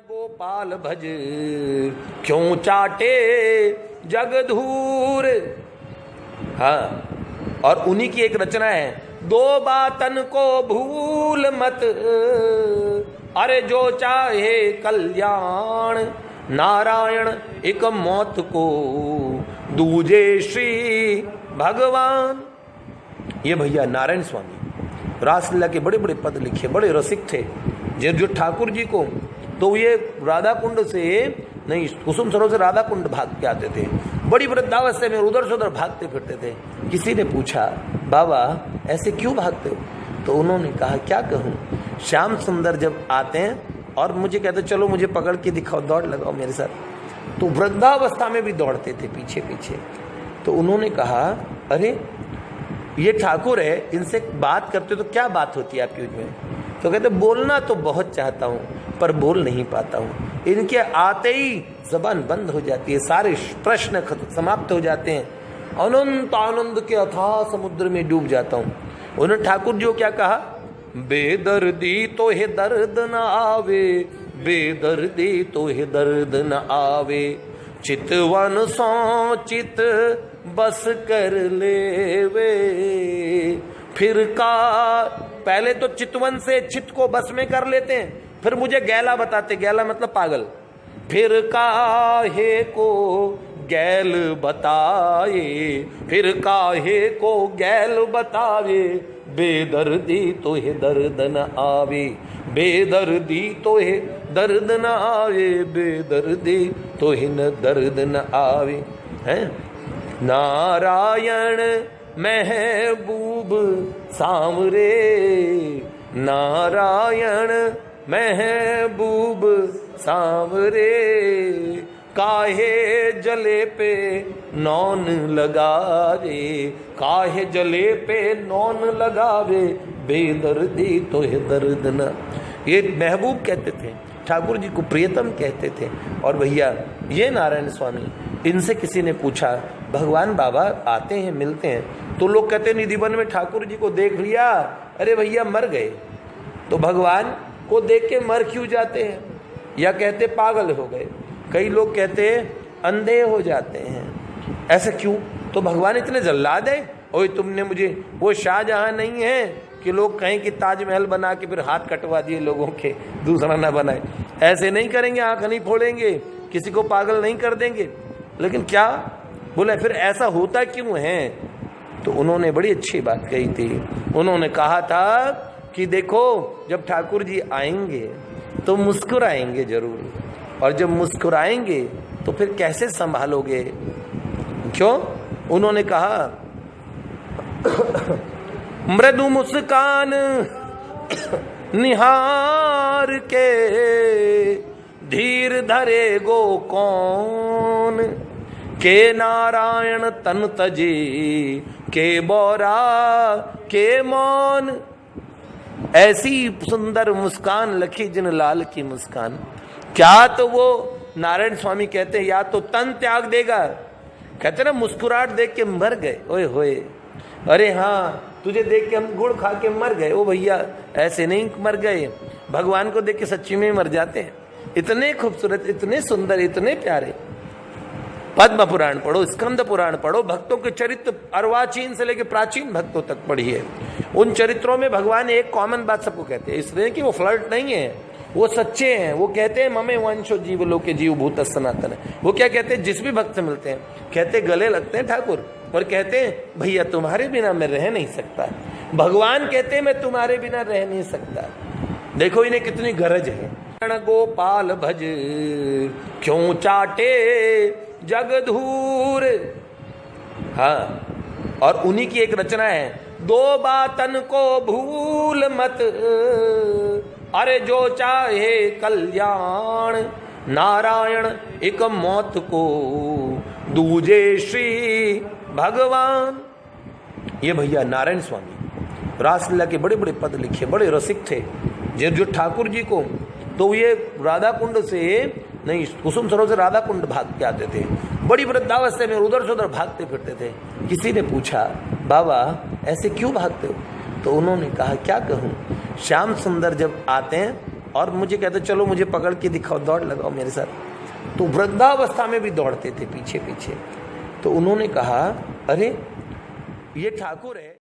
गोपाल भज क्यों चाटे जगधूर। हाँ, और उन्हीं की एक रचना है, दो बातन को भूल मत, अरे जो चाहे कल्याण, नारायण एक मौत को दूजे श्री भगवान। ये भैया नारायण स्वामी रासलीला के बड़े बड़े पद लिखे, बड़े रसिक थे। जो ठाकुर जी को तो ये राधा कुंड से नहीं, कुसुम सरोवर से राधा कुंड भाग के आते थे, बड़ी वृद्धावस्था में उधर से उधर भागते फिरते थे। किसी ने पूछा, बाबा ऐसे क्यों भागते हो? तो उन्होंने कहा, क्या कहूँ, श्याम सुंदर जब आते हैं और मुझे कहते चलो मुझे पकड़ के दिखाओ, दौड़ लगाओ मेरे साथ, तो वृद्धावस्था में भी दौड़ते थे पीछे पीछे। तो उन्होंने कहा, अरे ये ठाकुर है, इनसे बात करते तो क्या बात होती है आपके बीच में? तो कहते बोलना तो बहुत चाहता हूँ पर बोल नहीं पाता हूँ। इनके आते ही जबान बंद हो जाती है, सारे प्रश्न समाप्त हो जाते हैं, अनंत आनंद के अथाह समुद्र में डूब जाता हूँ। उन्होंने ठाकुर जी को क्या कहा, बेदर्दी तो है दर्द न आवे, बेदर्दी तो है दर्द न आवे, चितवन सो चित बस कर लेवे, फिर का पहले तो चितवन से चित को बस में कर लेते हैं, फिर मुझे गैला बताते, गैला मतलब पागल, फिर काहे को गैल बताए, फिर काहे को गैल बतावे, बेदर्दी तो है दर्द न आवे, बेदर्दी तो है दर्द न आवे, बेदर्दी तो है न दर्द न आवे। हैं नारायण महबूब सांवरे, नारायण महबूब सांवरे, काहे जले पे नौन लगावे, काहे जले पे नौन लगावे, बेदर्दी तो है दर्द न। ये महबूब कहते थे, ठाकुर जी को प्रियतम कहते थे। और भैया ये नारायण स्वामी, इनसे किसी ने पूछा, भगवान बाबा आते हैं मिलते हैं, तो लोग कहते निधिवन में ठाकुर जी को देख लिया, अरे भैया मर गए। तो भगवान को देख के मर क्यों जाते हैं, या कहते पागल हो गए, कई लोग कहते अंधे हो जाते हैं, ऐसा क्यों? तो भगवान इतने जल्लाद है, ओए तुमने मुझे, वो शाहजहां नहीं है कि लोग कहें कि ताजमहल बना के फिर हाथ कटवा दिए लोगों के, दूसरा ना बनाए, ऐसे नहीं करेंगे, आंख नहीं फोड़ेंगे, किसी को पागल नहीं कर देंगे। लेकिन क्या बोले, फिर ऐसा होता क्यों है? तो उन्होंने बड़ी अच्छी बात कही थी। उन्होंने कहा था कि देखो जब ठाकुर जी आएंगे तो मुस्कुराएंगे जरूर, और जब मुस्कुराएंगे तो फिर कैसे संभालोगे? क्यों? उन्होंने कहा मृदु मुस्कान निहार के, धीर धरे गो कौन, के नारायण तन तजी, के बोरा के मौन। ऐसी सुंदर मुस्कान लखी जिन लाल की मुस्कान। क्या तो वो नारायण स्वामी कहते हैं, या तो तन त्याग देगा, कहते ना मुस्कुराहट देख के मर गए, ओए होए, अरे हाँ तुझे देख के हम गुड़ खा के मर गए। ओ भैया ऐसे नहीं मर गए, भगवान को देख के सच्ची में मर जाते हैं। इतने खूबसूरत, इतने सुंदर, इतने प्यारे। पद्म पुराण पढ़ो, स्कंद पुराण पढ़ो, भक्तों के चरित्र अर्वाचीन से लेकर प्राचीन भक्तों तक पढ़िए। उन चरित्रों में भगवान एक कॉमन बात सबको कहते हैं, इसलिए कि वो फ्लर्ट नहीं है, वो सच्चे हैं। वो कहते हैं ममे वंशो जीव लोके जीव भूत सनातन। वो क्या कहते हैं, जिस भी भक्त से मिलते हैं कहते गले लगते हैं ठाकुर, और कहते हैं भैया तुम्हारे बिना मैं रह नहीं सकता। भगवान कहते हैं मैं तुम्हारे बिना रह नहीं सकता। देखो इन्हें कितनी गरज है। गोपाल भज क्यों चाटे जगधूर। हाँ, और उन्हीं की एक रचना है, दो बातन को भूल मत, अरे जो चाहे कल्याण, नारायण एक मौत को दूजे श्री भगवान। ये भैया नारायण स्वामी रासलीला के बड़े बड़े पद लिखे, बड़े रसिक थे। जो ठाकुर जी को तो ये राधा कुंड से नहीं, कुसुम सरोवर से राधा कुंड भाग के आते थे, बड़ी वृद्धावस्था में उधर से उधर भागते फिरते थे। किसी ने पूछा, बाबा ऐसे क्यों भागते हो? तो उन्होंने कहा, क्या कहूँ, श्याम सुंदर जब आते हैं और मुझे कहते चलो मुझे पकड़ के दिखाओ, दौड़ लगाओ मेरे साथ। तो वृद्धावस्था में भी दौड़ते थे पीछे पीछे। तो उन्होंने कहा अरे ये ठाकुर है।